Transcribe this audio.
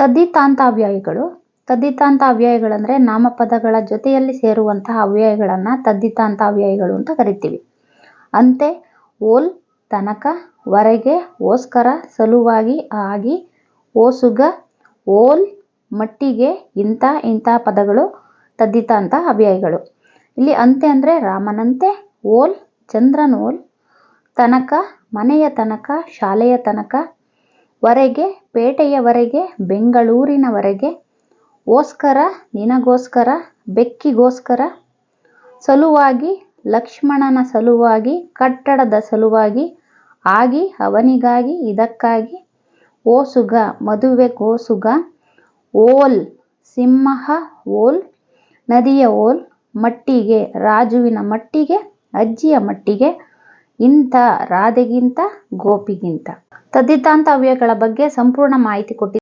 ತದ್ದಿತಾಂತ ಅವ್ಯಯಗಳು. ತದ್ದಿತಾಂತ ಅವ್ಯಯಗಳಂದರೆ ನಾಮಪದಗಳ ಜೊತೆಯಲ್ಲಿ ಸೇರುವಂತಹ ಅವ್ಯಯಗಳನ್ನು ತದ್ದಿತಾಂತ ಅವ್ಯಯಗಳು ಅಂತ ಕರಿತೀವಿ. ಅಂತೆ, ಓಲ್, ತನಕ, ವರೆಗೆ, ಓಸ್ಕರ, ಸಲುವಾಗಿ, ಆಗಿ, ಓಸುಗ, ಓಲ್, ಮಟ್ಟಿಗೆ, ಇಂಥ ಪದಗಳು ತದ್ದಿತಾಂತ ಅವ್ಯಯಗಳು. ಇಲ್ಲಿ ಅಂತೆ ಅಂದರೆ ರಾಮನಂತೆ, ಓಲ್, ಚಂದ್ರನೋಲ್, ತನಕ, ಮನೆಯ ತನಕ, ಶಾಲೆಯ ತನಕ, ವರೆಗೆ, ಪೇಟೆಯವರೆಗೆ, ಬೆಂಗಳೂರಿನವರೆಗೆ, ಓಸ್ಕರ, ನಿನಗೋಸ್ಕರ, ಬೆಕ್ಕಿಗೋಸ್ಕರ, ಸಲುವಾಗಿ, ಲಕ್ಷ್ಮಣನ ಸಲುವಾಗಿ, ಕಟ್ಟಡದ ಸಲುವಾಗಿ, ಆಗಿ, ಅವನಿಗಾಗಿ, ಇದಕ್ಕಾಗಿ, ಓಸುಗ, ಮದುವೆಗೋಸುಗ, ಓಲ್, ಸಿಂಹ ಓಲ್, ನದಿಯ ಓಲ್, ಮಟ್ಟಿಗೆ, ರಾಜುವಿನ ಮಟ್ಟಿಗೆ, ಅಜ್ಜಿಯ ಮಟ್ಟಿಗೆ, ಇಂಥ, ರಾಧೆಗಿಂತ, ಗೋಪಿಗಿಂತ. ತದ್ದಿತಾಂತ ಅವ್ಯಯಗಳ ಬಗ್ಗೆ ಸಂಪೂರ್ಣ ಮಾಹಿತಿ ಕೊಟ್ಟಿದ್ದೀನಿ.